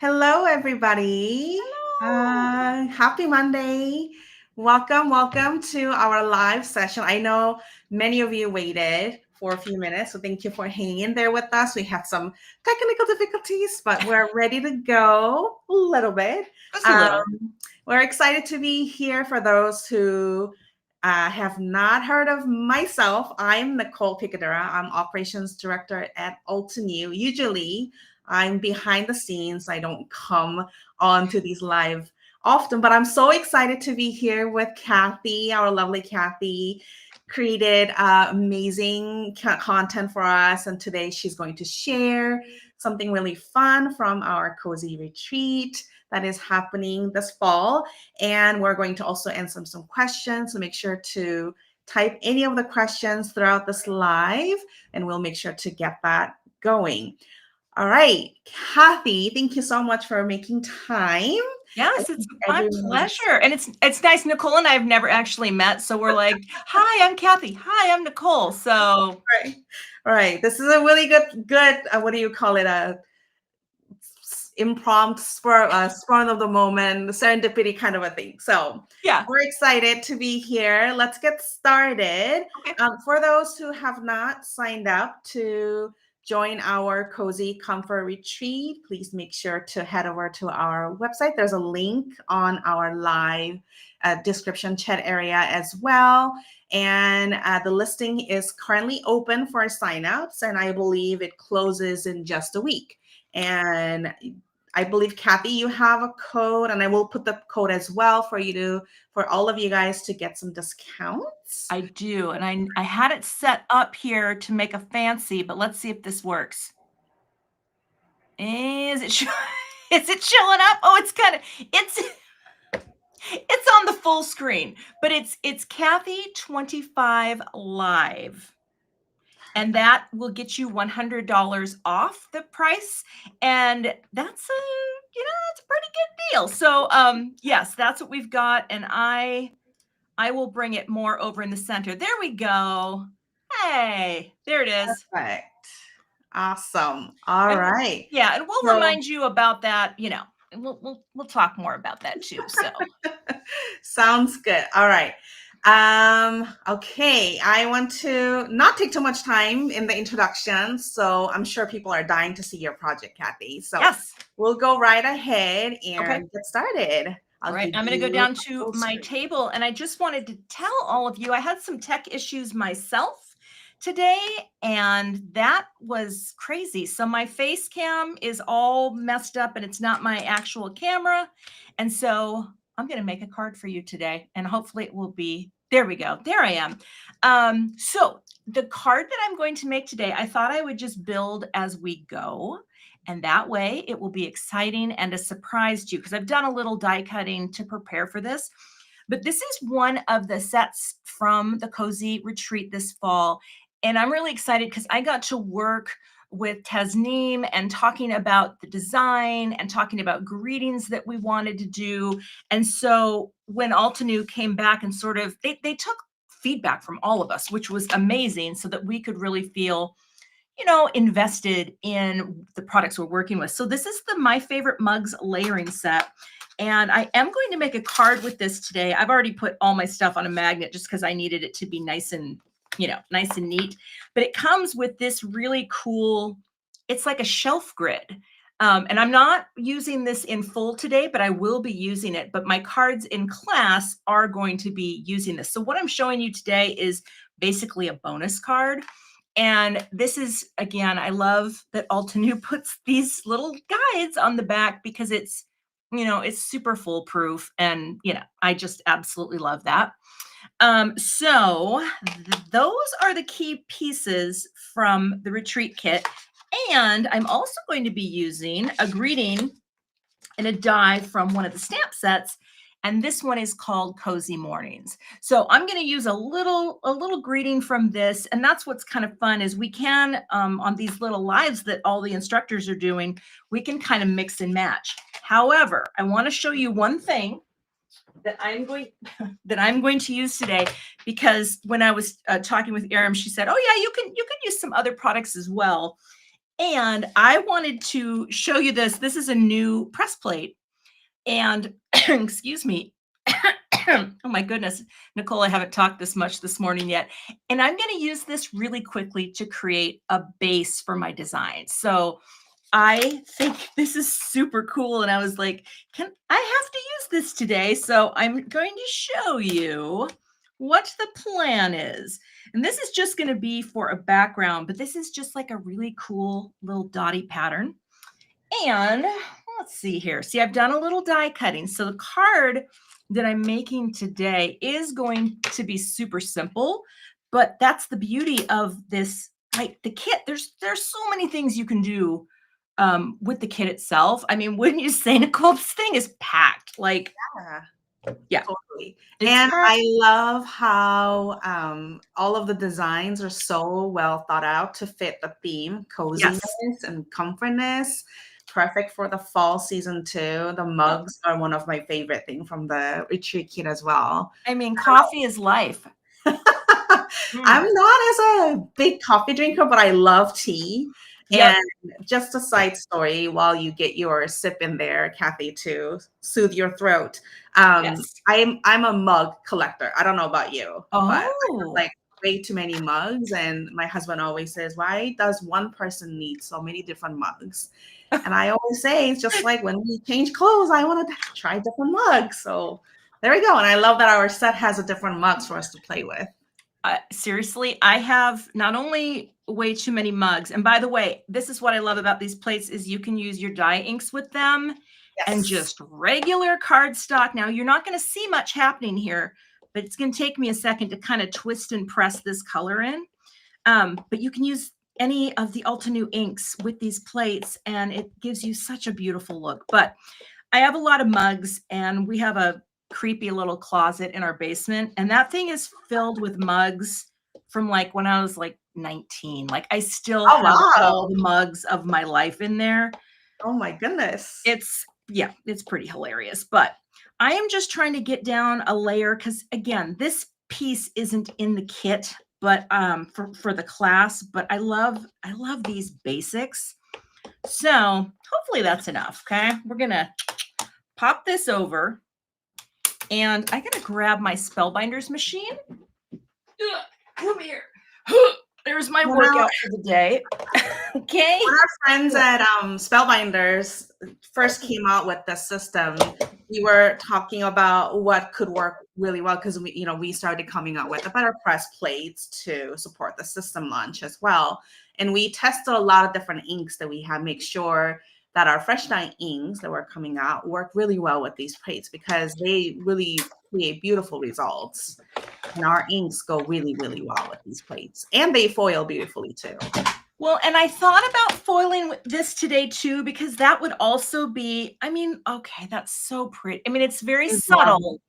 Hello, everybody. Hello. Happy Monday. Welcome to our live session. I know many of you waited for a few minutes, so thank you for hanging in there with us. We had some technical difficulties, but we're ready to go a little bit. Just a Um, little. we're excited to be here for those who have not heard of myself. I'm Nicole Picadera. I'm operations director at Altenew. Usually, I'm behind the scenes. I don't come onto these live often, but I'm so excited to be here with Cathy, our lovely Cathy. Created amazing content for us, and today she's going to share something really fun from our cozy retreat that is happening this fall. And we're going to also answer some questions, so make sure to type any of the questions throughout this live, and we'll make sure to get that going. All right, Cathy, thank you so much for making time. Yes, it's my Everyone is pleasure. And it's nice. Nicole and I have never actually met. So we're like, hi, I'm Cathy. Hi, I'm Nicole. So right. All right, this is a really good. What do you call it? A impromptu spur of the moment, serendipity kind of a thing. So yeah. we're excited to be here. Let's get started. Okay. For those who have not signed up to join our cozy comfort retreat, please make sure to head over to our website. There's a link on our live description chat area as well. And the listing is currently open for signups, and I believe it closes in just a week. And I believe, Cathy, you have a code, and I will put the code as well for all of you guys to get some discounts. I do. And I had it set up here to make a fancy, but let's see if this works. Is it is it showing up? Oh, it's on the full screen, but it's Cathy 25 live. And that will get you $100 off the price. And that's a pretty good deal. So yes, that's what we've got. And I will bring it more over in the center. There we go. Hey, there it is. Perfect. Awesome. All right. Yeah, and we'll So, remind you about that, and we'll talk more about that too. So sounds good. All right. Okay, I want to not take too much time in the introduction, so I'm sure people are dying to see your project, Cathy. So yes. we'll go right ahead Okay. and get started. All I'll right, give I'm going to go you down a to full my screen. table, and I just wanted to tell all of you I had some tech issues myself today, and that was crazy. So my face cam is all messed up, and it's not my actual camera, and so I'm going to make a card for you today, and hopefully it will be. There we go. There I am. So the card that I'm going to make today, I thought I would just build as we go. And that way it will be exciting and a surprise to you, because I've done a little die cutting to prepare for this. But this is one of the sets from the Cozy Retreat this fall. And I'm really excited because I got to work with Tasneem and talking about the design and talking about greetings that we wanted to do. And so when Altenew came back and sort of, they took feedback from all of us, which was amazing, so that we could really feel invested in the products we're working with. So this is the My Favorite Mugs layering set. And I am going to make a card with this today. I've already put all my stuff on a magnet just because I needed it to be nice and neat. But it comes with this really cool, it's like a shelf grid. And I'm not using this in full today, but I will be using it. But my cards in class are going to be using this. So what I'm showing you today is basically a bonus card. And this is, again, I love that Altenew puts these little guides on the back because it's super foolproof. And, I just absolutely love that. So those are the key pieces from the retreat kit. And I'm also going to be using a greeting and a die from one of the stamp sets. And this one is called Cozy Mornings. So I'm going to use a little greeting from this. And that's what's kind of fun is we can, on these little lives that all the instructors are doing, we can kind of mix and match. However, I want to show you one thing that I'm going to use today, because when I was talking with Aram, she said, "Oh yeah, you can use some other products as well." And I wanted to show you this. This is a new press plate. And excuse me. Oh my goodness, Nicole, I haven't talked this much this morning yet. And I'm going to use this really quickly to create a base for my design. So I think this is super cool. And I was like, can I have to use this today? So I'm going to show you what the plan is. And this is just going to be for a background, but this is just like a really cool little dotty pattern. And let's see here. See, I've done a little die cutting. So the card that I'm making today is going to be super simple, but that's the beauty of this, like the kit. There's so many things you can do with the kit itself. I mean, wouldn't you say, Nicole, this thing is packed. Like, yeah, totally. it's And packed. I love how all of the designs are so well thought out to fit the theme, coziness and comfortness. Perfect for the fall season too. The mugs are one of my favorite things from the retreat kit as well. I mean, coffee is life. I'm not as a big coffee drinker, but I love tea. Yep. And just a side story while you get your sip in there, Cathy, to soothe your throat. I'm a mug collector. I don't know about you, but I have, like way too many mugs. And my husband always says, why does one person need so many different mugs? And I always say, it's just like when we change clothes, I want to try different mugs. So there we go. And I love that our set has a different mugs for us to play with. Seriously, I have not only way too many mugs, and by the way, this is what I love about these plates is you can use your dye inks with them and just regular cardstock. Now you're not going to see much happening here, but it's going to take me a second to kind of twist and press this color in. But you can use any of the Altenew inks with these plates and it gives you such a beautiful look. But I have a lot of mugs and we have a creepy little closet in our basement, and that thing is filled with mugs from like when I was like 19. Like I still have all the mugs of my life in there. Oh my goodness. It's pretty hilarious. But I am just trying to get down a layer because again, this piece isn't in the kit, but for the class. But I love these basics. So hopefully that's enough. Okay, we're gonna pop this over. And I gotta grab my Spellbinders machine. Come here. There's my workout for the day. Okay. When our friends at Spellbinders first came out with the system, we were talking about what could work really well because we started coming out with the better press plates to support the system launch as well. And we tested a lot of different inks that we have, make sure that our fresh dye inks that were coming out work really well with these plates because they really create beautiful results. And our inks go really, really well with these plates. And they foil beautifully too. Well, and I thought about foiling this today too, because that would also be, I mean, okay, that's so pretty. I mean, it's very subtle.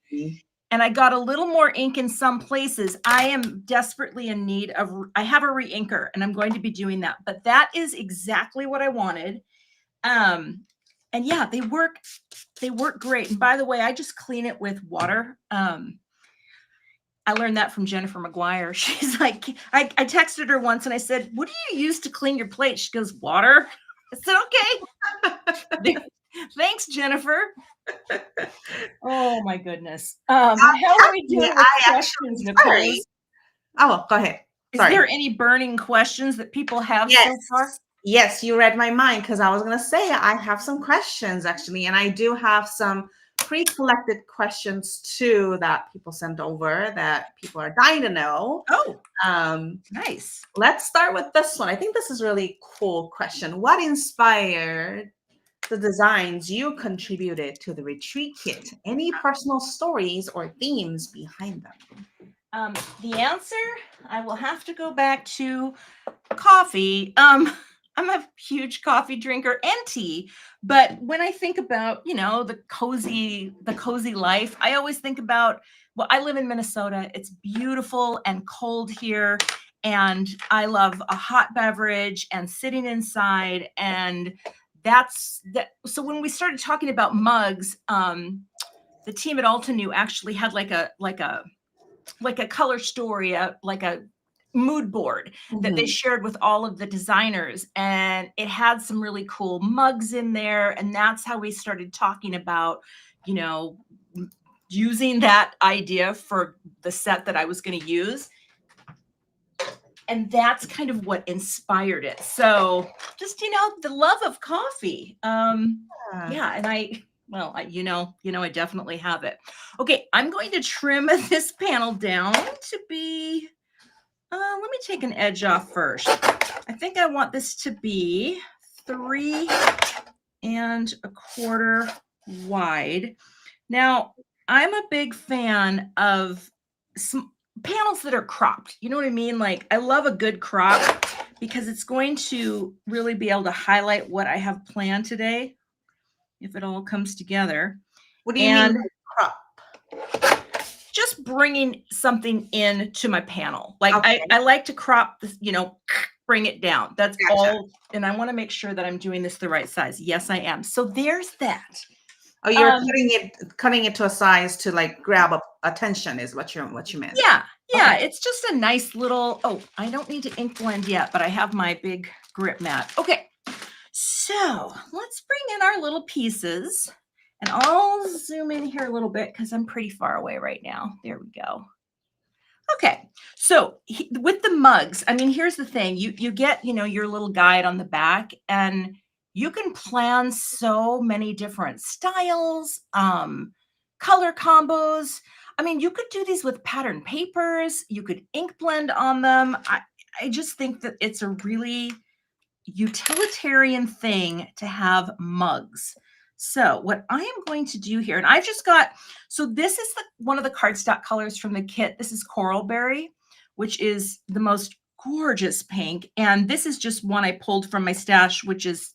And I got a little more ink in some places. I am desperately in need of, I have a re-inker and I'm going to be doing that. But that is exactly what I wanted. And yeah, they work great. And by the way, I just clean it with water. I learned that from Jennifer McGuire. She's like, I texted her once and I said, what do you use to clean your plate? She goes, water. I said, okay. Thanks, Jennifer. Oh my goodness. How are we doing with questions, Nicole? Oh, go ahead. Sorry. Is there any burning questions that people have so far? Yes, you read my mind because I was going to say I have some questions actually, and I do have some pre-collected questions too that people sent over that people are dying to know. Oh, nice. Let's start with this one. I think this is a really cool question. What inspired the designs you contributed to the retreat kit? Any personal stories or themes behind them? The answer, I will have to go back to coffee. I'm a huge coffee drinker and tea, but when I think about, the cozy life, I always think about, well, I live in Minnesota. It's beautiful and cold here. And I love a hot beverage and sitting inside. And that's that. So when we started talking about mugs, the team at Altenew actually had like a color story, like a mood board that they shared with all of the designers, and it had some really cool mugs in there, and that's how we started talking about, you know, using that idea for the set that I was going to use. And that's kind of what inspired it. So just, the love of coffee. Yeah. And I definitely have it. Okay. I'm going to trim this panel down to be, let me take an edge off first. I think I want this to be 3 1/4 wide. Now, I'm a big fan of some panels that are cropped. You know what I mean? Like, I love a good crop because it's going to really be able to highlight what I have planned today if it all comes together. What do you mean by crop? Just bringing something into my panel. Like, okay. I like to crop this, bring it down. That's all. And I want to make sure that I'm doing this the right size. Yes, I am. So there's that. Oh, you're cutting it to a size to like grab attention is what you meant. Yeah. Yeah. Okay. It's just a nice little, I don't need to ink blend yet, but I have my big grip mat. Okay. So let's bring in our little pieces, and I'll zoom in here a little bit because I'm pretty far away right now. There we go. Okay. So with the mugs, I mean, here's the thing. You get, your little guide on the back, and you can plan so many different styles, color combos. I mean, you could do these with pattern papers. You could ink blend on them. I just think that it's a really utilitarian thing to have mugs. So what I am going to do here, and I've just got, so this is one of the cardstock colors from the kit. This is Coral Berry, which is the most gorgeous pink. And this is just one I pulled from my stash, which is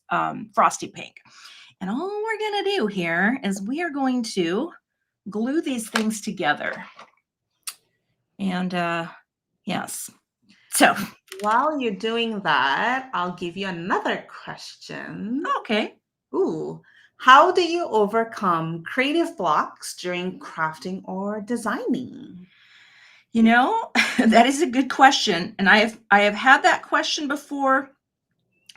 Frosty Pink. And all we're going to do here is we are going to glue these things together. And yes. So while you're doing that, I'll give you another question. Okay. Ooh. How do you overcome creative blocks during crafting or designing? That is a good question. And I have had that question before.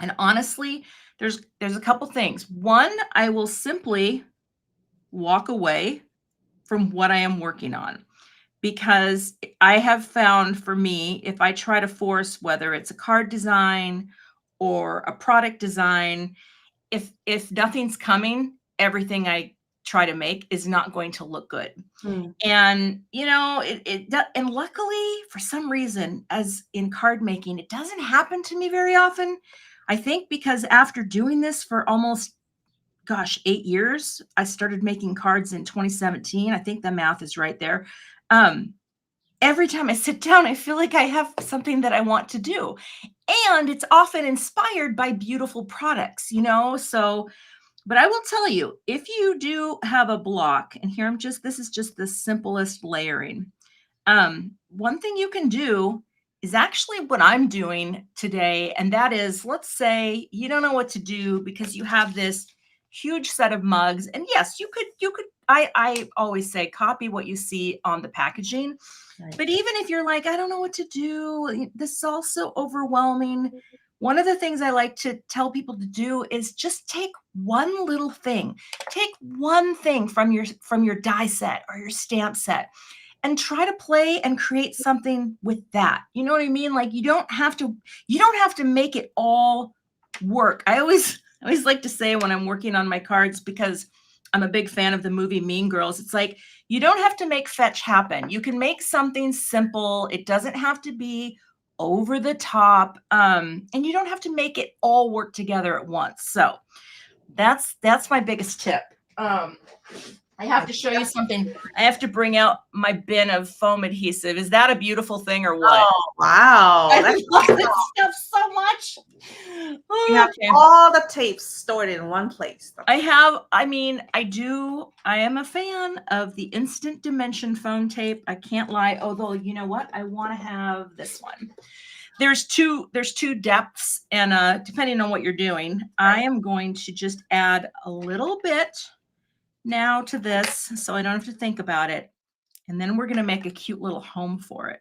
And honestly, there's a couple things. One, I will simply walk away from what I am working on, because I have found, for me, if I try to force, whether it's a card design or a product design, if nothing's coming, everything I try to make is not going to look good. And and luckily, for some reason, as in card making, it doesn't happen to me very often. I think because after doing this for almost 8 years, I started making cards in 2017. I think the math is right there. Every time I sit down, I feel like I have something that I want to do. And it's often inspired by beautiful products, so, but I will tell you, if you do have a block, and here this is just the simplest layering. One thing you can do is actually what I'm doing today. And that is, let's say you don't know what to do because you have this huge set of mugs. And yes, you could, I always say, copy what you see on the packaging. Right. But even if you're like, I don't know what to do, this is all so overwhelming. One of the things I like to tell people to do is just take one little thing. Take one thing from your die set or your stamp set and try to play and create something with that. You know what I mean? Like, you don't have to make it all work. I always like to say when I'm working on my cards, because I'm a big fan of the movie Mean Girls, it's like, you don't have to make fetch happen. You can make something simple. It doesn't have to be over the top. And you don't have to make it all work together at once. So that's my biggest tip. I have to show you something. I have to bring out my bin of foam adhesive. Is that a beautiful thing or what? Oh, wow. I love that stuff so much. You have all the tapes stored in one place. I am a fan of the Instant Dimension foam tape. I can't lie. Although, you know what? I want to have this one. There's two depths, and depending on what you're doing, I am going to just add a little bit now to this, so I don't have to think about it. And then we're going to make a cute little home for it.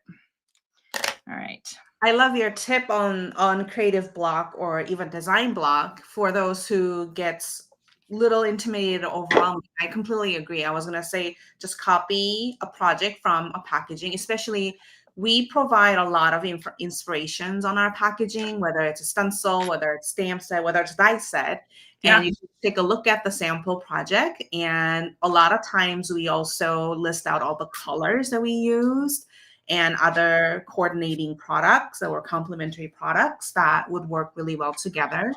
All right. I love your tip on creative block or even design block for those who gets little intimidated or overwhelmed. I completely agree. I was gonna say just copy a project from a packaging, especially we provide a lot of inspirations on our packaging, whether it's a stencil, whether it's stamp set, whether it's die set, and Yeah. you can take a look at the sample project. And a lot of times we also list out all the colors that we used and other coordinating products or complementary products that would work really well together.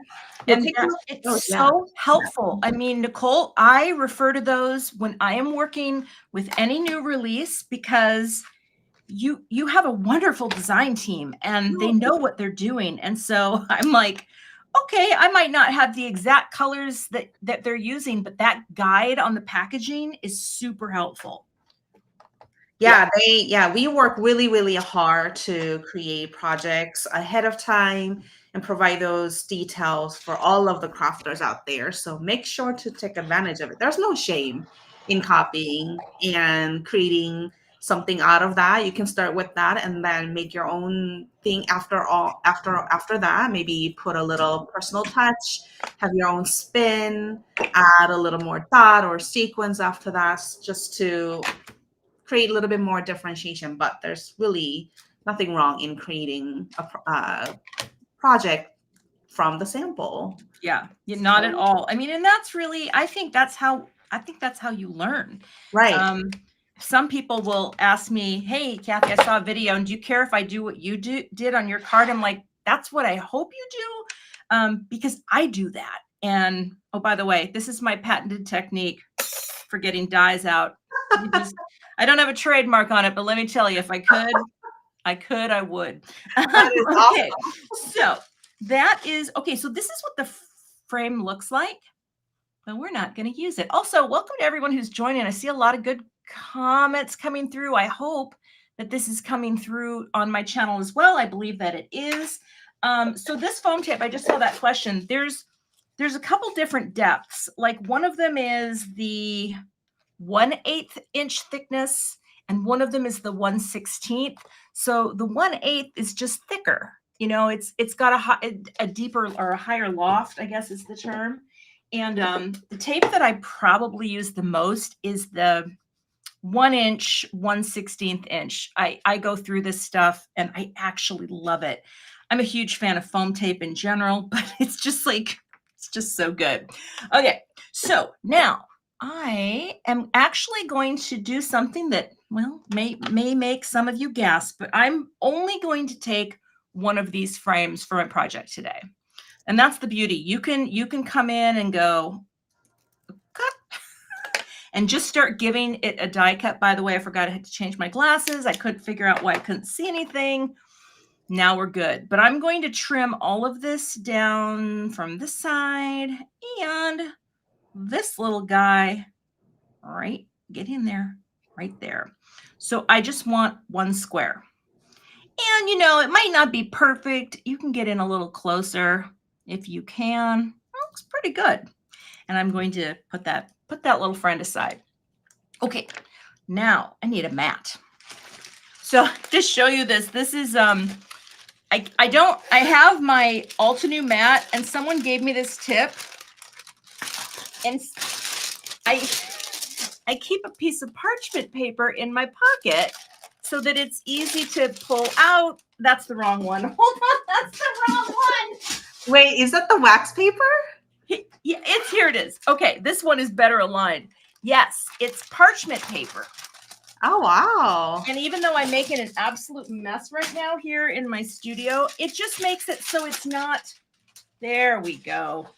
We'll And take a that look at those. it's Yeah. so helpful. I mean, Nicole, I refer to those when I am working with any new release because you have a wonderful design team and they know what they're doing. And so I'm like, okay, I might not have the exact colors that they're using, but that guide on the packaging is super helpful. Yeah, we work really, really hard to create projects ahead of time and provide those details for all of the crafters out there. So make sure to take advantage of it. There's no shame in copying and creating something out of that. You can start with that and then make your own thing after that. Maybe put a little personal touch, have your own spin, add a little more dot or sequence after that, just to create a little bit more differentiation. But there's really nothing wrong in creating a project from the sample. Yeah, not at all. I mean, and that's really, I think that's how you learn. Right. Some people will ask me, "Hey, Cathy, I saw a video, and do you care if I do what you did on your card?" I'm like, "That's what I hope you do," because I do that. And oh, by the way, this is my patented technique for getting dyes out. I don't have a trademark on it, but let me tell you, if I could, I would. That is Okay, awesome. so that is okay. So this is what the frame looks like, but we're not going to use it. Also, welcome to everyone who's joining. I see a lot of good comments coming through. I hope that this is coming through on my channel as well. I believe that it is. So this foam tape, I just saw that question. There's a couple different depths. Like one of them is the 1/8 inch thickness, and one of them is the 1/16. So the 1/8 is just thicker. You know, it's got a deeper or a higher loft, I guess is the term. And the tape that I probably use the most is the 1 inch, 1/16 inch. I go through this stuff and I actually love it. I'm a huge fan of foam tape in general, but it's just so good. Okay, so now I am actually going to do something that, well, may make some of you gasp, but I'm only going to take one of these frames for my project today. And that's the beauty. You can come in and go, cut, and just start giving it a die cut. By the way, I forgot I had to change my glasses. I couldn't figure out why I couldn't see anything. Now we're good. But I'm going to trim all of this down from this side and this little guy right, get in there, right there. So I just want one square. And you know, it might not be perfect. You can get in a little closer if you can. It looks pretty good. And I'm going to put that little friend aside. Okay, now I need a mat. So to show you this is I have my Altenew mat, and someone gave me this tip, and I keep a piece of parchment paper in my pocket so that it's easy to pull out. That's the wrong one. Hold on, that's the wrong one. Wait, is that the wax paper? Yeah, here it is. Okay, this one is better aligned. Yes, it's parchment paper. Oh, wow. And even though I'm making an absolute mess right now here in my studio, it just makes it so it's not, there we go,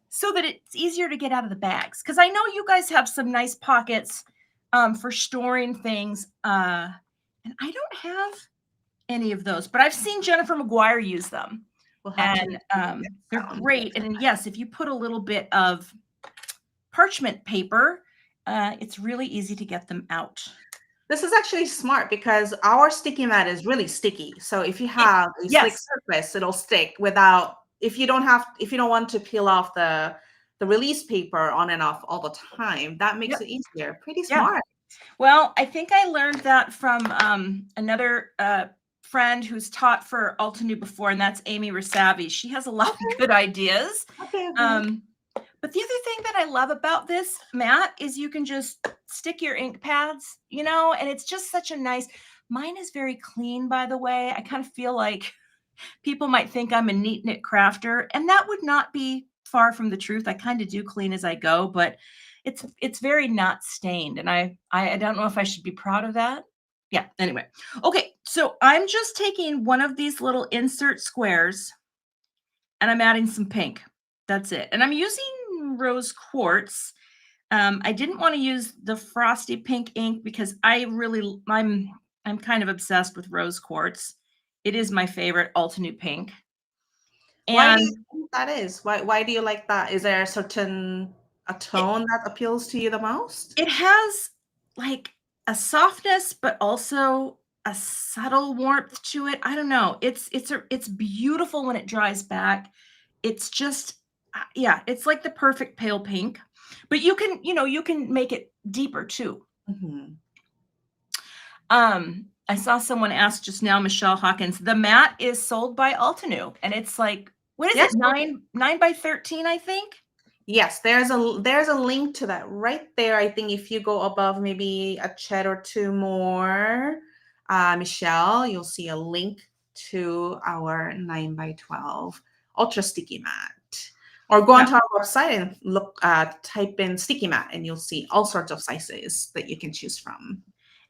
so that it's easier to get out of the bags. Because I know you guys have some nice pockets for storing things. And I don't have any of those, but I've seen Jennifer McGuire use them. And they're great. And yes, if you put a little bit of parchment paper, it's really easy to get them out. This is actually smart because our sticky mat is really sticky. So if you have a slick surface, it'll stick without, if you don't want to peel off the release paper on and off all the time, that makes it easier. Pretty smart. Well, I think I learned that from another friend who's taught for Altenew before, and that's Amy Rasavi. She has a lot of good ideas. Okay. But the other thing that I love about this mat is you can just stick your ink pads, you know, and it's just such a nice, mine is very clean, by the way. I kind of feel like people might think I'm a neat knit crafter, and that would not be far from the truth. I kind of do clean as I go, but it's very not stained. And I don't know if I should be proud of that. Yeah, anyway. Okay, so I'm just taking one of these little insert squares and I'm adding some pink. That's it. And I'm using rose quartz. I didn't want to use the frosty pink ink because I'm kind of obsessed with rose quartz. It is my favorite Altenew pink. Why do you think that is? Why do you like that? Is there a tone that appeals to you the most? It has like a softness, but also a subtle warmth to it. I don't know. It's beautiful when it dries back. It's just, yeah, it's like the perfect pale pink, but you can make it deeper too. Mm-hmm. I saw someone ask just now, Michelle Hawkins, the mat is sold by Altenew, and it's like, what is it? 9 by 13, I think. Yes, there's a link to that right there. I think if you go above maybe a chat or two more, Michelle, you'll see a link to our 9 by 12 ultra sticky mat. Or go onto our website and look, type in sticky mat, and you'll see all sorts of sizes that you can choose from.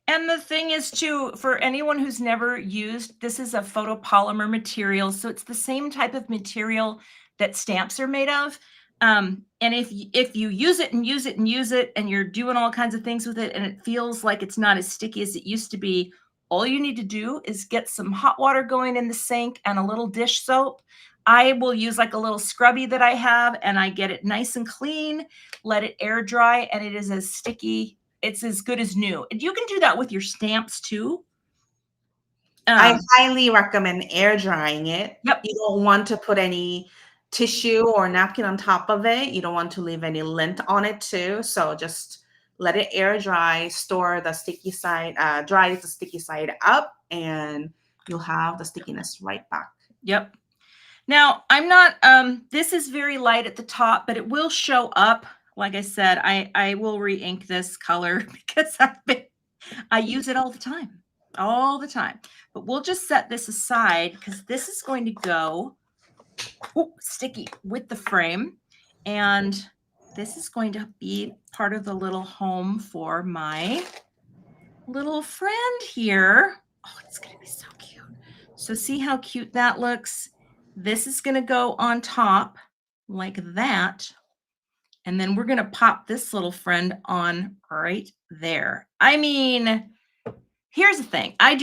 And the thing is too, for anyone who's never used, this is a photopolymer material. So it's the same type of material that stamps are made of. And if you use it and use it and use it, and you're doing all kinds of things with it, and it feels like it's not as sticky as it used to be, all you need to do is get some hot water going in the sink and a little dish soap. I will use like a little scrubby that I have, and I get it nice and clean, let it air dry, and it is as sticky. It's as good as new. And you can do that with your stamps too. I highly recommend air drying it. Yep. You don't want to put any tissue or napkin on top of it. You don't want to leave any lint on it too. So just let it air dry, store the sticky side, dry the sticky side up, and you'll have the stickiness right back. Yep. Now I'm not, this is very light at the top, but it will show up. Like I said, I will re-ink this color because I use it all the time. But we'll just set this aside because this is going to go sticky with the frame. And this is going to be part of the little home for my little friend here. Oh, it's going to be so cute. So see how cute that looks? This is going to go on top like that. And then we're going to pop this little friend on right there. I mean, here's the thing. I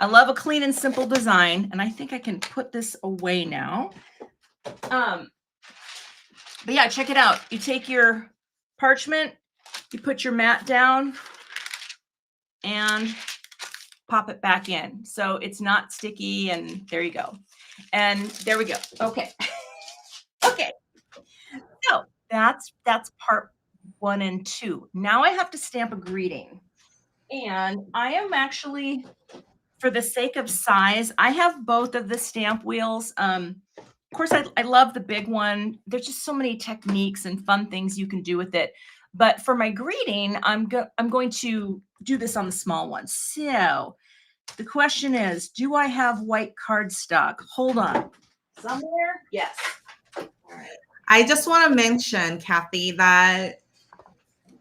love a clean and simple design, and I think I can put this away now. But yeah, check it out. You take your parchment, you put your mat down, and pop it back in. So it's not sticky, and there you go. And there we go. Okay. Okay. So that's part 1 and 2. Now I have to stamp a greeting. And I am actually, for the sake of size, I have both of the stamp wheels. Of course, I love the big one. There's just so many techniques and fun things you can do with it. But for my greeting, I'm going to do this on the small one. So the question is, do I have white cardstock? Hold on. Somewhere? Yes. All right. I just want to mention, Cathy, that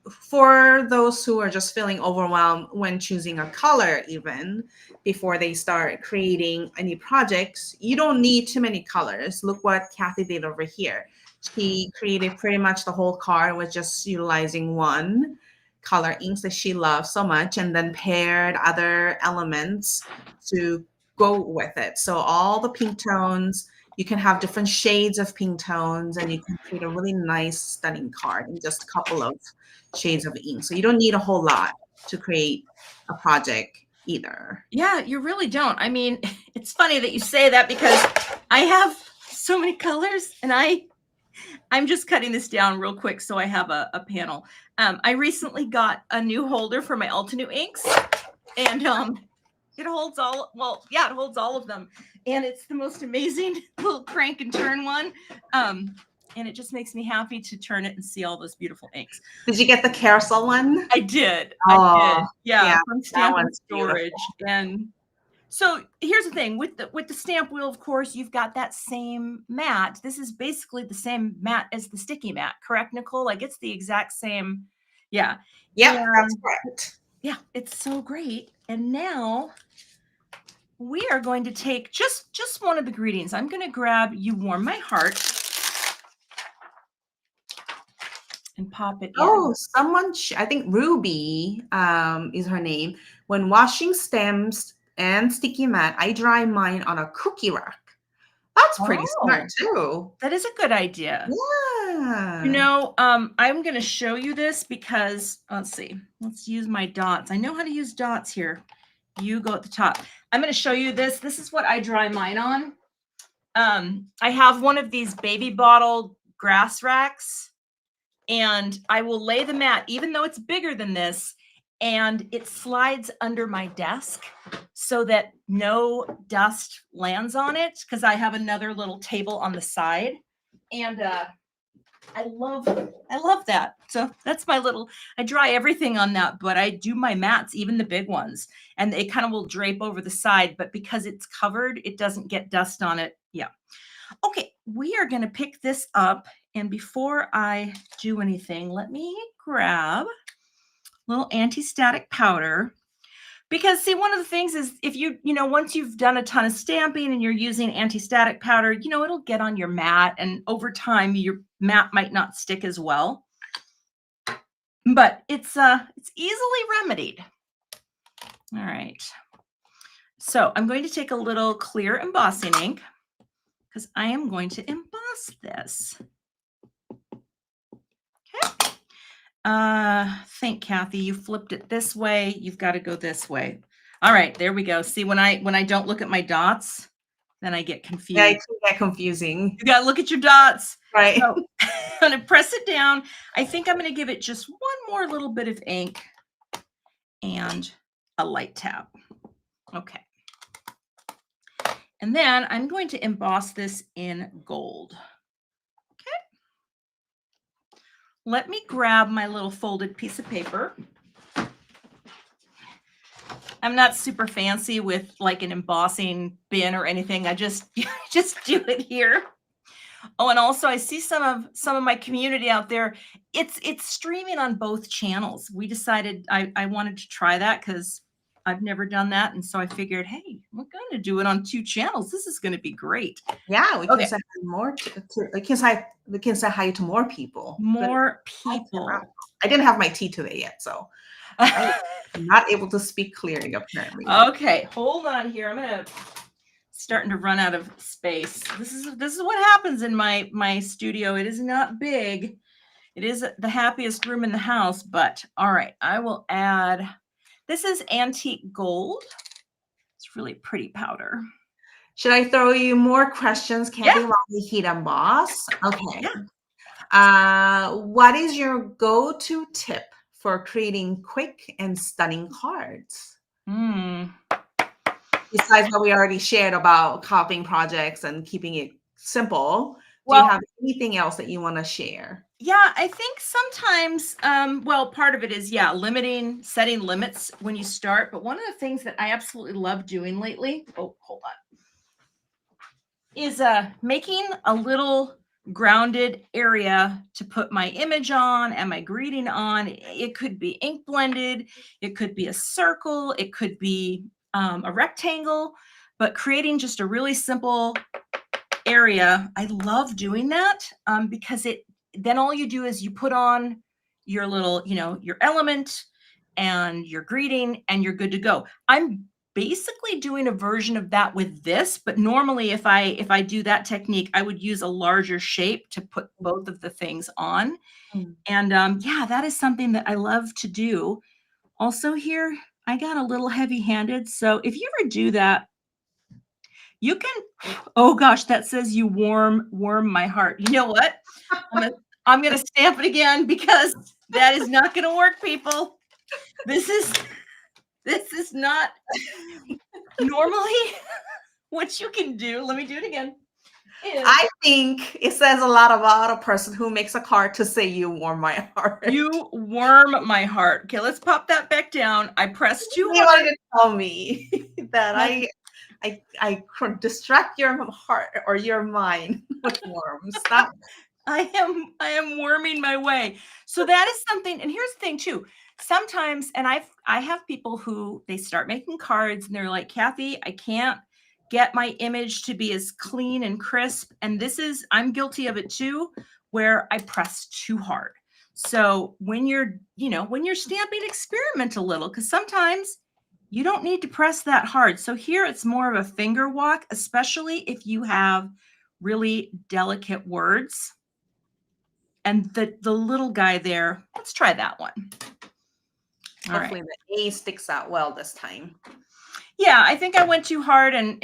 for those who are just feeling overwhelmed when choosing a color, even before they start creating any projects, you don't need too many colors. Look what Cathy did over here. She created pretty much the whole card with just utilizing one color inks that she loves so much, and then paired other elements to go with it. So all the pink tones, you can have different shades of pink tones, and you can create a really nice, stunning card in just a couple of shades of ink. So you don't need a whole lot to create a project either. Yeah, you really don't. I mean, it's funny that you say that because I have so many colors, and I'm just cutting this down real quick so I have a panel. I recently got a new holder for my Altenew inks, and It holds all, well, yeah, it holds all of them. And it's the most amazing little crank and turn one. And it just makes me happy to turn it and see all those beautiful inks. Did you get the carousel one? I did. Oh, Yeah, yeah, from that Stamp and one's beautiful. Storage. And so here's the thing with the stamp wheel, of course, you've got that same mat. This is basically the same mat as the sticky mat, correct, Nicole? Like it's the exact same. Yeah. Yep, And that's correct. yeah, it's so great. And now we are going to take just one of the greetings. I'm going to grab You Warm My Heart and pop it in. Oh, someone, I think Ruby is her name. When washing stems and sticky mat, I dry mine on a cookie rack. That's pretty smart too. That is a good idea. Yeah. You know, I'm going to show you this because, let's see, let's use my dots. I know how to use dots here. You go at the top. I'm going to show you this. This is what I dry mine on. I have one of these baby bottle grass racks, and I will lay the mat, even though it's bigger than this, and it slides under my desk so that no dust lands on it, because I have another little table on the side. And I love that. So that's my little, I dry everything on that, but I do my mats, even the big ones, and it kind of will drape over the side, but because it's covered, it doesn't get dust on it. Yeah. Okay, we are going to pick this up. And before I do anything, let me grab a little anti-static powder. Because see, one of the things is if once you've done a ton of stamping and you're using anti-static powder, it'll get on your mat, and over time your mat might not stick as well. But it's easily remedied. All right. So I'm going to take a little clear embossing ink because I am going to emboss this. Okay. Think, Cathy, you flipped it this way. You've got to go this way. All right, there we go. See, when I don't look at my dots, then I get confused. Yeah, it can get confusing. You got to look at your dots. Right. So I'm going to press it down. I think I'm going to give it just one more little bit of ink and a light tap. Okay. And then I'm going to emboss this in gold. Let me grab my little folded piece of paper. I'm not super fancy with like an embossing bin or anything. I just do it here. Oh, and also I see some of my community out there. It's streaming on both channels. We decided I wanted to try that because I've never done that, and so I figured, hey, we're going to do it on 2 channels. This is going to be great. Yeah, we can say more. We can say hi to more people. More people. I didn't have my tea today yet, so I'm not able to speak clearly apparently. Okay, hold on here. I'm starting to run out of space. This is what happens in my studio. It is not big. It is the happiest room in the house, but all right, I will add. This is antique gold. It's really pretty powder. Should I throw you more questions, Cathy, while we heat emboss? Okay. Yeah. What is your go-to tip for creating quick and stunning cards? Besides what we already shared about copying projects and keeping it simple, do you have anything else that you want to share? Yeah, I think sometimes, part of it is, setting limits when you start. But one of the things that I absolutely love doing lately, hold on, is making a little grounded area to put my image on and my greeting on. It could be ink blended. It could be a circle. It could be a rectangle, but creating just a really simple area. I love doing that because then all you do is you put on your little, your element and your greeting and you're good to go. I'm basically doing a version of that with this, but normally if I do that technique, I would use a larger shape to put both of the things on. And that is something that I love to do. Also here, I got a little heavy-handed. So if you ever do that, you can, oh gosh, that says you warm my heart. You know what? I'm going to stamp it again because that is not going to work, people. This is not Normally, what you can do, let me do it again, is I think it says a lot about a person who makes a card to say you warm my heart. you warm my heart. Okay, let's pop that back down. I pressed too You hard. wanted to tell me that My- I could distract your heart or your mind with worms. That I am worming my way. So that is something, and here's the thing too. Sometimes, and I have people who they start making cards and they're like, Cathy, I can't get my image to be as clean and crisp. And I'm guilty of it too, where I press too hard. So when you're stamping, experiment a little, because sometimes you don't need to press that hard. So here it's more of a finger walk, especially if you have really delicate words. And the little guy there, let's try that one. All hopefully right. the A sticks out well this time. Yeah, I think I went too hard, and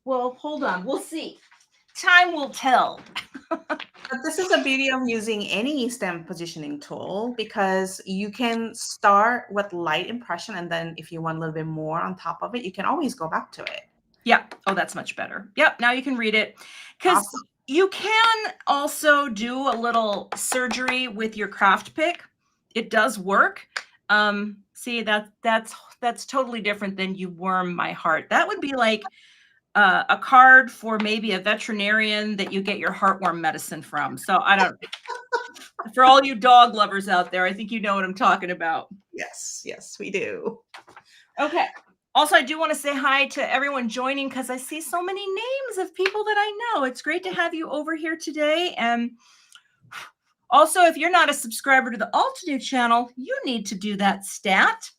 well, hold on, we'll see. Time will tell. But this is the beauty of using any stamp positioning tool, because you can start with light impression, and then if you want a little bit more on top of it, you can always go back to it. Yeah. Oh, that's much better. Yep. Now you can read it, because Awesome. you can also do a little surgery with your craft pick. It does work. See, that's totally different than you warm my heart. That would be like a card for maybe a veterinarian that you get your heartworm medicine from. So I don't. For all you dog lovers out there, I think you know what I'm talking about. Yes, yes, we do. Okay. Also, I do want to say hi to everyone joining, because I see so many names of people that I know. It's great to have you over here today. And also, if you're not a subscriber to the Altenew channel, you need to do that stat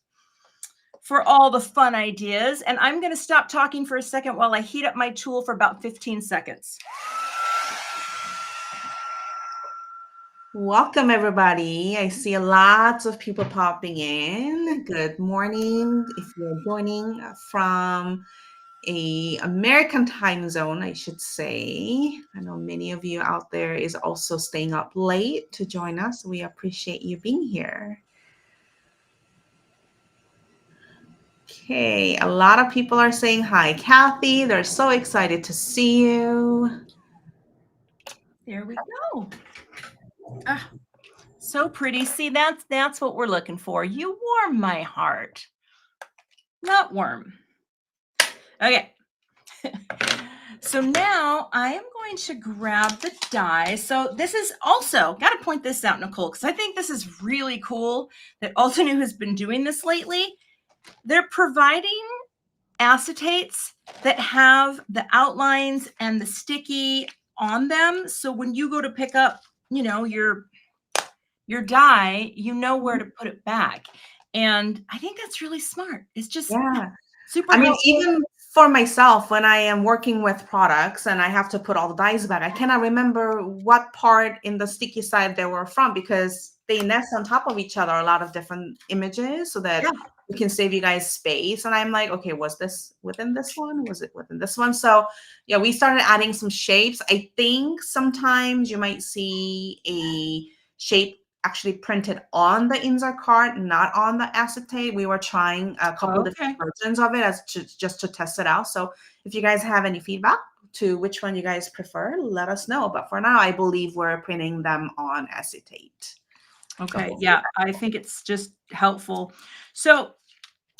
for all the fun ideas. And I'm going to stop talking for a second while I heat up my tool for about 15 seconds. Welcome, everybody. I see lots of people popping in. Good morning. If you're joining from a American time zone, I should say. I know many of you out there is also staying up late to join us. We appreciate you being here. Okay, a lot of people are saying hi, Cathy. They're so excited to see you. There we go. Ah, so pretty. See, that's what we're looking for. You warm my heart. Not worm. Okay. So now I am going to grab the die. So this is also, got to point this out, Nicole, because I think this is really cool that Altenew has been doing this lately. They're providing acetates that have the outlines and the sticky on them. So when you go to pick up, your die, you know where to put it back. And I think that's really smart. It's just super helpful. Even for myself, when I am working with products and I have to put all the dies back, I cannot remember what part in the sticky side they were from, because they nest on top of each other, a lot of different images, so that we can save you guys space. And I'm like, okay, was this within this one? Was it within this one? So yeah, we started adding some shapes. I think sometimes you might see a shape actually printed on the insert card, not on the acetate. We were trying a couple different versions of it just to test it out. So if you guys have any feedback to which one you guys prefer, let us know. But for now, I believe we're printing them on acetate. Okay. So yeah, I think it's just helpful. So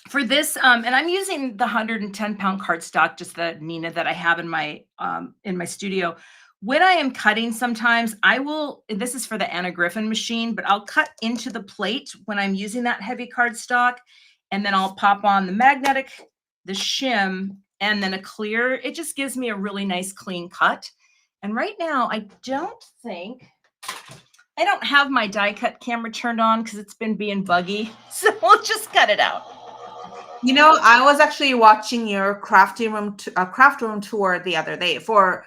for this, and I'm using the 110-pound cardstock, just the Nina that I have in my studio. When I am cutting, sometimes I will, this is for the Anna Griffin machine, but I'll cut into the plate when I'm using that heavy cardstock, and then I'll pop on the magnetic, the shim, and then a clear. It just gives me a really nice clean cut. And right now, I don't have my die cut camera turned on because it's been being buggy. So we'll just cut it out. I was actually watching your craft room tour the other day for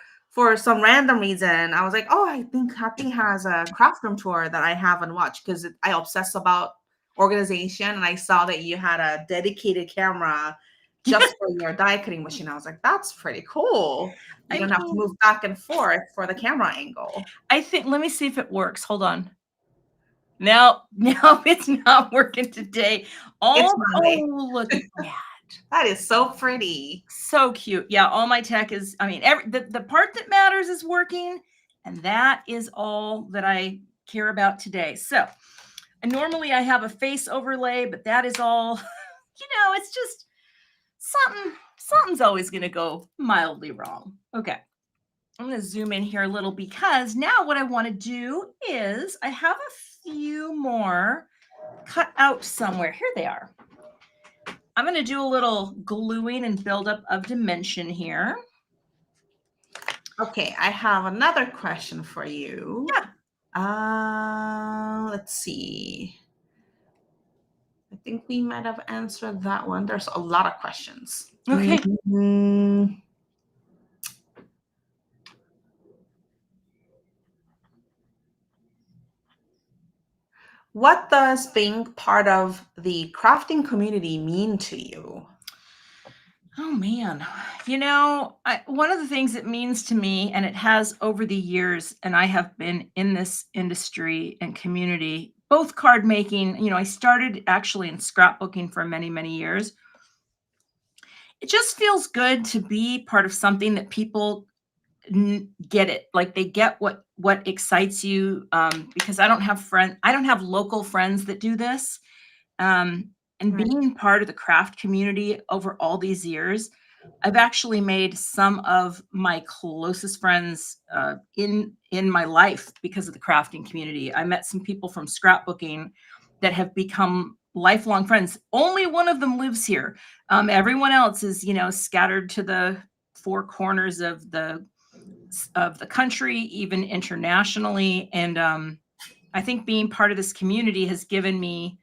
some random reason. I was like, oh, I think Cathy has a craft room tour that I haven't watched, because I obsess about organization, and I saw that you had a dedicated camera just for your die cutting machine. I was like, that's pretty cool. You don't have to move back and forth for the camera angle. Let me see if it works. Hold on. No, it's not working today. Oh, look at that. That is so pretty. So cute. Yeah, all my tech is, I mean, the part that matters is working, and that is all that I care about today. So, and normally I have a face overlay, but that is all, it's just something's always going to go mildly wrong. Okay. I'm going to zoom in here a little because now what I want to do is I have a few more cut out somewhere. Here they are. I'm going to do a little gluing and buildup of dimension here. Okay, I have another question for you. Yeah. Let's see. I think we might have answered that one. There's a lot of questions. Okay. What does being part of the crafting community mean to you? Oh man, one of the things it means to me, and it has over the years, and I have been in this industry and community, both card making, I started actually in scrapbooking for many, many years. It just feels good to be part of something that people get it, like they get what excites you, because I don't have local friends that do this. And Right. being part of the craft community over all these years, I've actually made some of my closest friends in my life because of the crafting community. I met some people from scrapbooking that have become lifelong friends. Only one of them lives here. Everyone else is, scattered to the four corners of the country, even internationally. And I think being part of this community has given me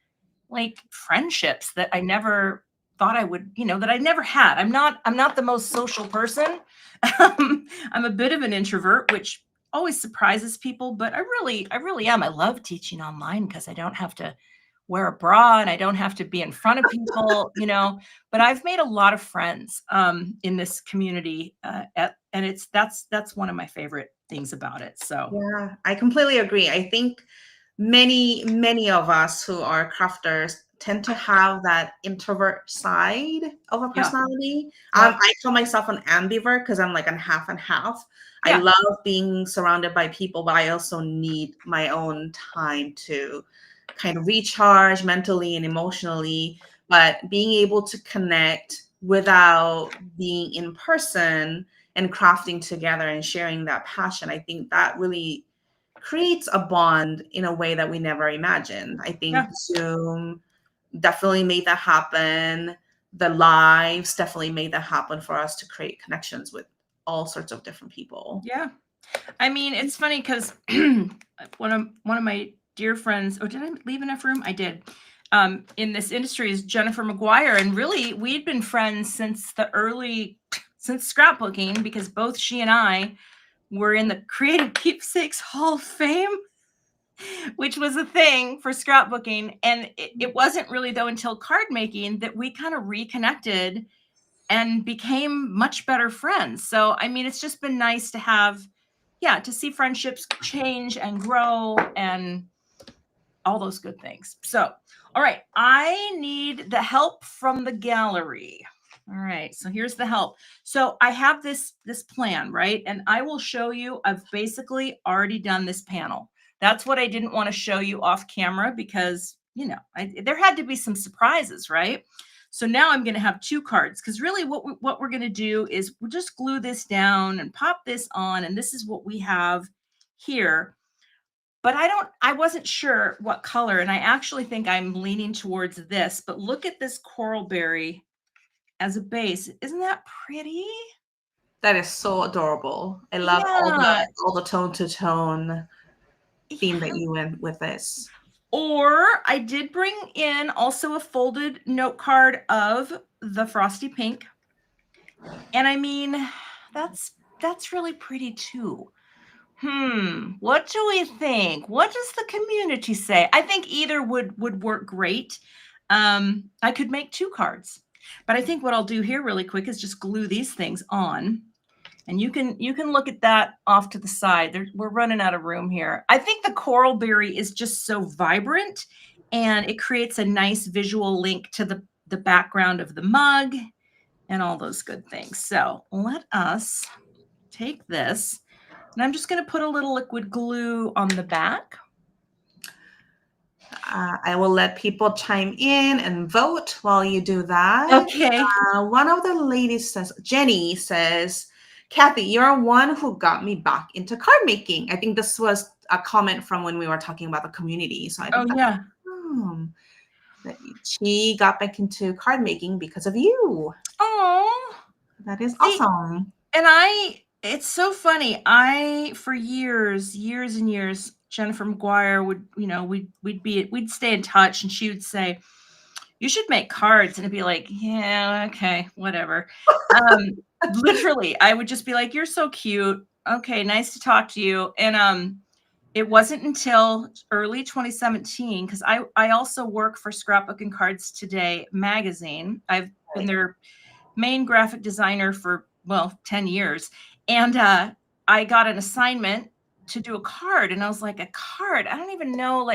like friendships that I never thought I would, that I never had. I'm not the most social person. I'm a bit of an introvert, which always surprises people, but I really am. I love teaching online because I don't have to wear a bra and I don't have to be in front of people, but I've made a lot of friends in this community, and that's one of my favorite things about it. So yeah, I completely agree. I think many of us who are crafters tend to have that introvert side of a personality. Yep. I call myself an ambivert because I'm like a half and half. I Yeah. love being surrounded by people, but I also need my own time to kind of recharge mentally and emotionally. But being able to connect without being in person and crafting together and sharing that passion, I think that really creates a bond in a way that we never imagined. I think Yeah. Zoom definitely made that happen. The lives definitely made that happen for us to create connections with all sorts of different people. Yeah. I mean, it's funny because one of my dear friends, oh, did I leave enough room? I did. In this industry is Jennifer McGuire. And really, we'd been friends since scrapbooking, because both she and I were in the Creative Keepsakes Hall of Fame, which was a thing for scrapbooking. And it wasn't really, though, until card making that we kind of reconnected and became much better friends. So, I mean, it's just been nice to have, to see friendships change and grow and all those good things. So, all right, I need the help from the gallery. All right, so here's the help. So I have this plan, right? And I will show you, I've basically already done this panel. That's what I didn't want to show you off camera because, there had to be some surprises, right? So now I'm going to have two cards because really what we're going to do is we'll just glue this down and pop this on. And this is what we have here. But I wasn't sure what color. And I actually think I'm leaning towards this. But look at this coral berry as a base. Isn't that pretty? That is so adorable. I love all the tone to tone theme that you went with this. Or I did bring in also a folded note card of the frosty pink. And I mean, that's really pretty too. What do we think? What does the community say? I think either would work great. I could make two cards, but I think what I'll do here really quick is just glue these things on. And you can look at that off to the side. We're running out of room here. I think the coral berry is just so vibrant, and it creates a nice visual link to the background of the mug and all those good things. So let us take this, and I'm just going to put a little liquid glue on the back. I will let people chime in and vote while you do that. Okay. One of the ladies says, Jenny says, Cathy, you're one who got me back into card making. I think this was a comment from when we were talking about the community. So I think Yeah. that she got back into card making because of you. Oh, That is awesome. And it's so funny. For years and years, Jennifer McGuire would, we'd stay in touch, and she would say, you should make cards. And it'd be like, yeah, okay, whatever. Literally, I would just be like, you're so cute. Okay, nice to talk to you. And it wasn't until early 2017, because I also work for Scrapbook and Cards Today magazine. I've been their main graphic designer for 10 years. And I got an assignment to do a card, and I was like, a card? I don't even know,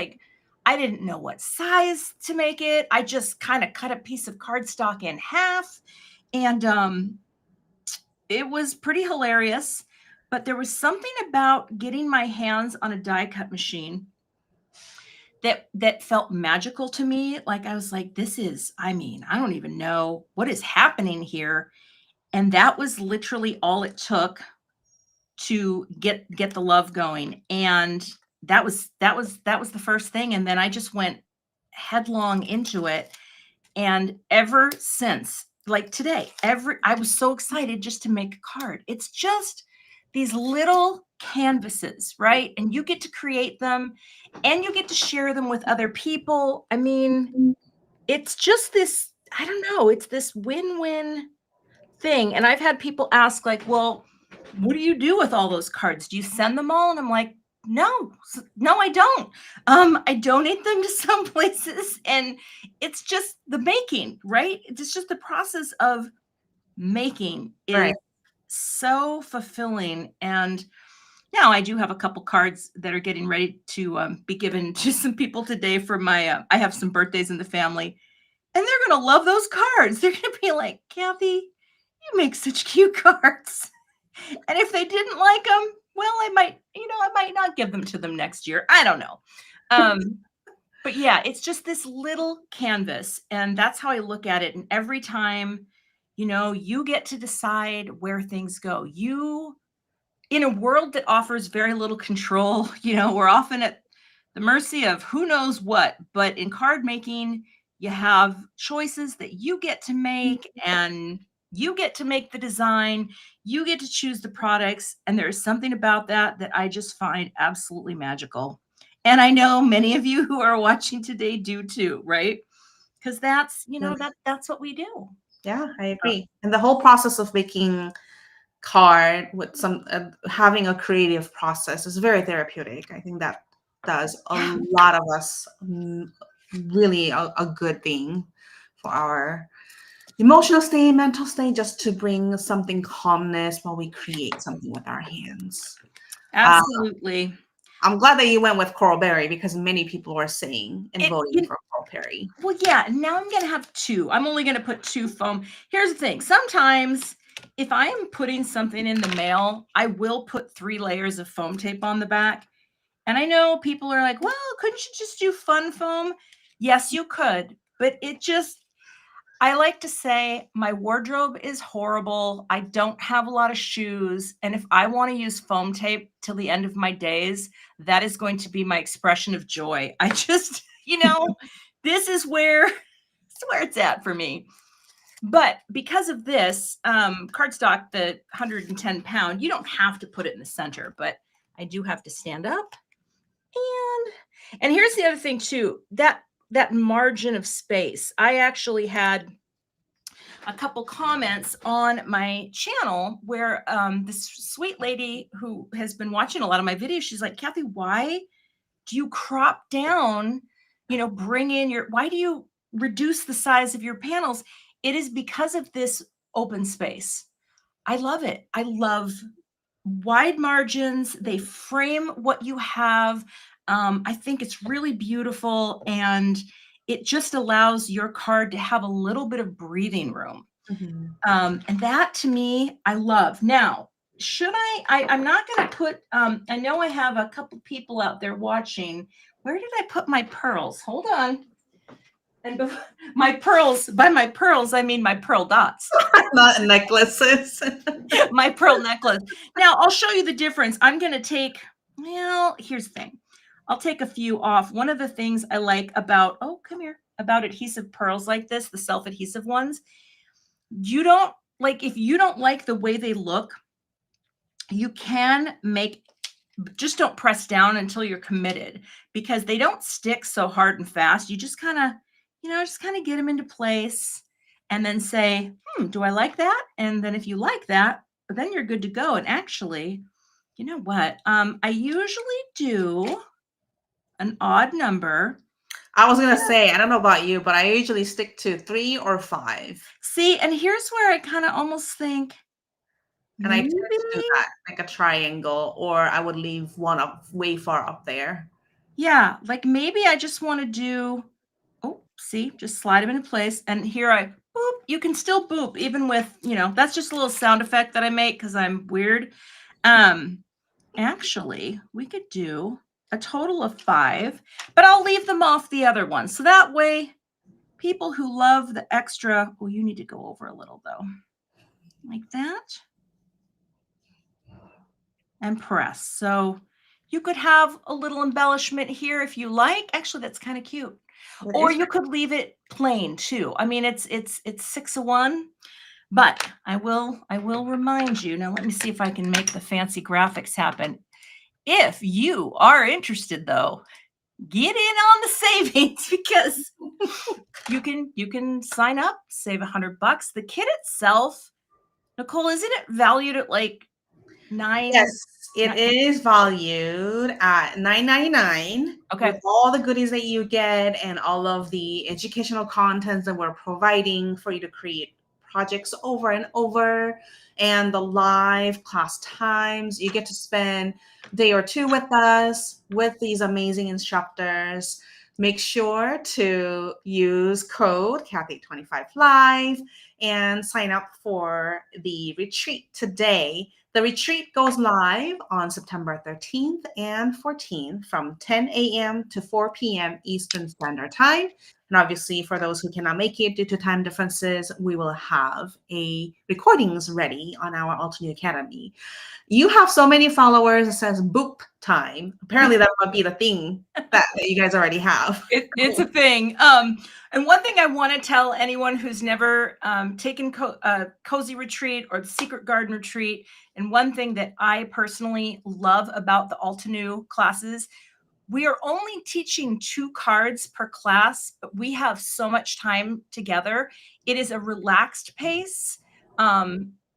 I didn't know what size to make it. I just kind of cut a piece of cardstock in half, and it was pretty hilarious. But there was something about getting my hands on a die cut machine that felt magical to me. Like, I was like, I don't even know what is happening here. And that was literally all it took to get the love going. And that was the first thing. And then I just went headlong into it. And ever since, like today, I was so excited just to make a card. It's just these little canvases, right? And you get to create them, and you get to share them with other people. I mean, it's just this, I don't know, it's this win-win thing. And I've had people ask, like, well, what do you do with all those cards? Do you send them all? And I'm like, no, I don't. I donate them to some places, and it's just the making, right? It's just the process of making is so fulfilling. And now I do have a couple cards that are getting ready to be given to some people today for my, I have some birthdays in the family, and they're going to love those cards. They're going to be like, Cathy, you make such cute cards. And if they didn't like them, well, I might not give them to them next year. I don't know. But yeah, it's just this little canvas, and that's how I look at it. And every time, you get to decide where things go. In a world that offers very little control, we're often at the mercy of who knows what. But in card making, you have choices that you get to make, and you get to make the design, you get to choose the products. And there's something about that I just find absolutely magical. And I know many of you who are watching today do too, right? Because that's, that's what we do. Yeah, I agree. And the whole process of making card with some having a creative process is very therapeutic. I think that does a lot of us really a good thing for our emotional state, mental state, just to bring something calmness while we create something with our hands. Absolutely. I'm glad that you went with Coral Berry, because many people were saying and voting for Coral Berry. Well, yeah, now I'm going to have two. I'm only going to put two foam. Here's the thing. Sometimes if I am putting something in the mail, I will put 3 layers of foam tape on the back. And I know people are like, well, couldn't you just do fun foam? Yes, you could. But I like to say my wardrobe is horrible. I don't have a lot of shoes. And if I want to use foam tape till the end of my days, that is going to be my expression of joy. I just, this is where it's at for me. But because of this cardstock, the 110 pound, you don't have to put it in the center, but I do have to stand up. And here's the other thing too, that margin of space. I actually had a couple comments on my channel where this sweet lady who has been watching a lot of my videos, she's like, Cathy, why do you crop down, why do you reduce the size of your panels? It is because of this open space. I love it. I love wide margins. They frame what you have. I think it's really beautiful, and it just allows your card to have a little bit of breathing room. Mhm. And that to me, I love. Now, should I'm not going to put, I know I have a couple people out there watching. Where did I put my pearls? Hold on. And my pearls, by my pearls, I mean my pearl dots. Not necklaces. My pearl necklace. Now, I'll show you the difference. I'm going to take, well, here's the thing. I'll take a few off. One of the things I like about, oh, come here, about adhesive pearls like this, the self-adhesive ones, you don't like, if you don't like the way they look, you can make, just don't press down until you're committed, because they don't stick so hard and fast. You just kind of, just kind of get them into place and then say, do I like that? And then if you like that, then you're good to go. And actually, you know what? I usually do an odd number. I was going to say, I don't know about you, but I usually stick to 3 or 5. See, and here's where I kind of almost think, And I tend maybe, to do that like a triangle, or I would leave one up way far up there. yeah, like maybe I just want to do, oh, see, just slide them into place. And here I boop. You can still boop even with, that's just a little sound effect that I make because I'm weird. Actually, we could do a total of 5, but I'll leave them off the other one. So that way, people who love the extra, well, you need to go over a little though, like that. And press. So you could have a little embellishment here if you like. Actually, that's kind of cute. Or you could leave it plain too. I mean, it's 6 of 1, but I will remind you. Now, let me see if I can make the fancy graphics happen. If you are interested though, get in on the savings, because you can sign up, save $100. The kit itself, Nicole, isn't it valued at like $9? Yes, it is valued at $9.99. Okay. With all the goodies that you get and all of the educational contents that we're providing for you to create projects over and over, and the live class times. You get to spend a day or two with us, with these amazing instructors. Make sure to use code Cathy25 Live and sign up for the retreat today. The retreat goes live on September 13th and 14th from 10 a.m. to 4 p.m. Eastern Standard Time. And obviously, for those who cannot make it due to time differences, we will have a recordings ready on our Altenew Academy. You have so many followers, it says boop time. Apparently, that might be the thing that you guys already have. It's a thing. And one thing I want to tell anyone who's never taken Cozy Retreat or the Secret Garden Retreat, and one thing that I personally love about the Altenew classes, we are only teaching 2 cards per class, but we have so much time together. It is a relaxed pace.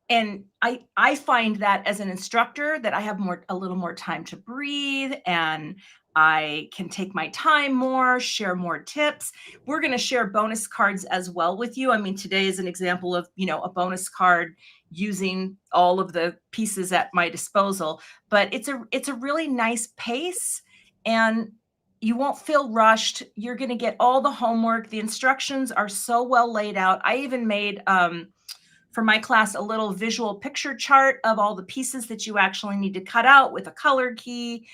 And I find that as an instructor that I have a little more time to breathe, and I can take my time more, share more tips. We're going to share bonus cards as well with you. I mean, today is an example of, a bonus card using all of the pieces at my disposal, but it's a really nice pace, and you won't feel rushed. You're going to get all the homework. The instructions are so well laid out. I even made, for my class, a little visual picture chart of all the pieces that you actually need to cut out with a color key,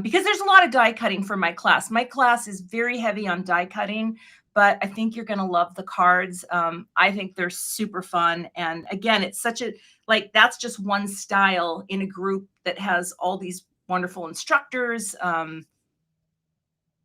because there's a lot of die cutting for my class. My class is very heavy on die cutting, but I think you're going to love the cards. I think they're super fun. And again, it's that's just one style in a group that has all these wonderful instructors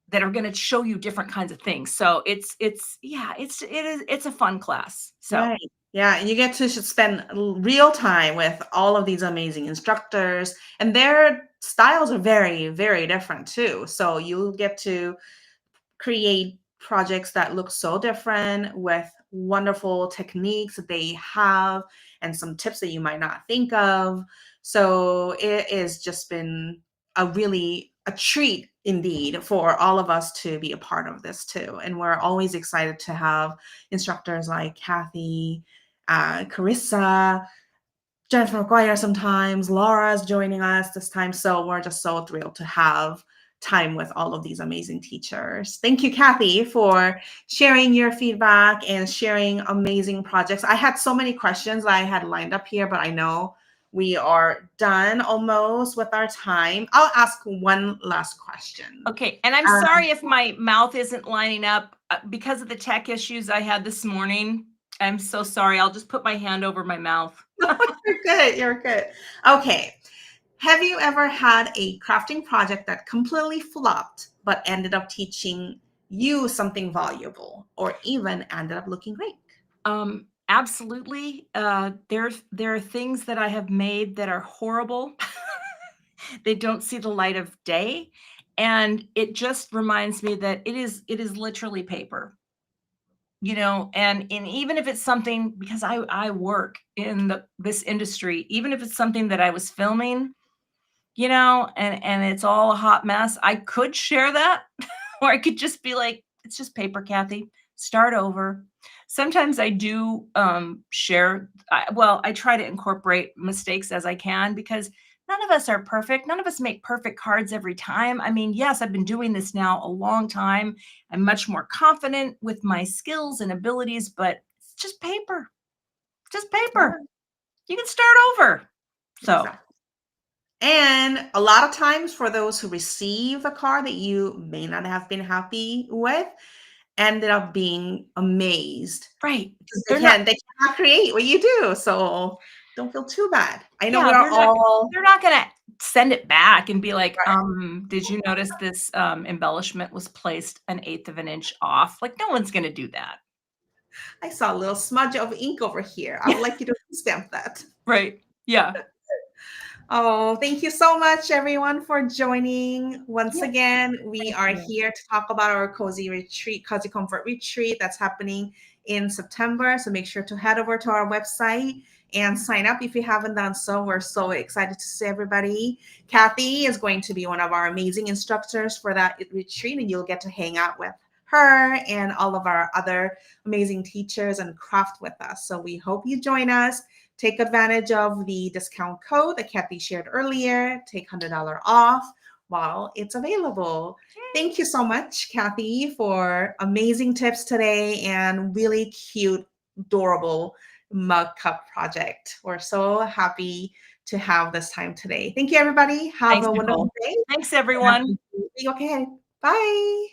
that are going to show you different kinds of things. So it's a fun class. So. Right. Yeah, and you get to spend real time with all of these amazing instructors, and their styles are very, very different too. So you'll get to create projects that look so different with wonderful techniques that they have and some tips that you might not think of. So it has just been a treat indeed for all of us to be a part of this too. And we're always excited to have instructors like Cathy, Carissa, Jennifer McGuire sometimes, Laura's joining us this time. So we're just so thrilled to have time with all of these amazing teachers. Thank you, Cathy, for sharing your feedback and sharing amazing projects. I had so many questions I had lined up here, but I know we are done almost with our time. I'll ask one last question. Okay, and I'm sorry if my mouth isn't lining up because of the tech issues I had this morning. I'm so sorry. I'll just put my hand over my mouth. You're good. You're good. Okay. Have you ever had a crafting project that completely flopped, but ended up teaching you something valuable, or even ended up looking great? Absolutely. There are things that I have made that are horrible. They don't see the light of day, and it just reminds me that it is literally paper. And even if it's something, because I work in this industry, even if it's something that I was filming, and it's all a hot mess, I could share that, or I could just be like, it's just paper, Kathy. Start over. Sometimes I do share. I try to incorporate mistakes as I can, because none of us are perfect. None of us make perfect cards every time. I mean, yes, I've been doing this now a long time. I'm much more confident with my skills and abilities, but it's just paper. Just paper. You can start over. So. Exactly. And a lot of times, for those who receive a card that you may not have been happy with, ended up being amazed. Right. Because they cannot create what you do. So don't feel too bad. I know Yeah, all they're not gonna send it back and be like, right. did you notice this embellishment was placed 1/8 of an inch off? Like, no one's gonna do that. I saw a little smudge of ink over here. I would like you to stamp that. Right. Yeah. Oh, thank you so much, everyone, for joining. Once Yep. again, we Thank are you. here to talk about our cozy comfort retreat that's happening in September. So make sure to head over to our website and sign up if you haven't done so. We're so excited to see everybody. Cathy is going to be one of our amazing instructors for that retreat, and you'll get to hang out with her and all of our other amazing teachers and craft with us. So we hope you join us. Take advantage of the discount code that Cathy shared earlier. Take $100 off while it's available. Thank you so much, Cathy, for amazing tips today and really cute, adorable mug cup project. We're so happy to have this time today. Thank you, everybody. Have Thanks, a Nicole. wonderful day. Thanks, everyone. Okay. Bye.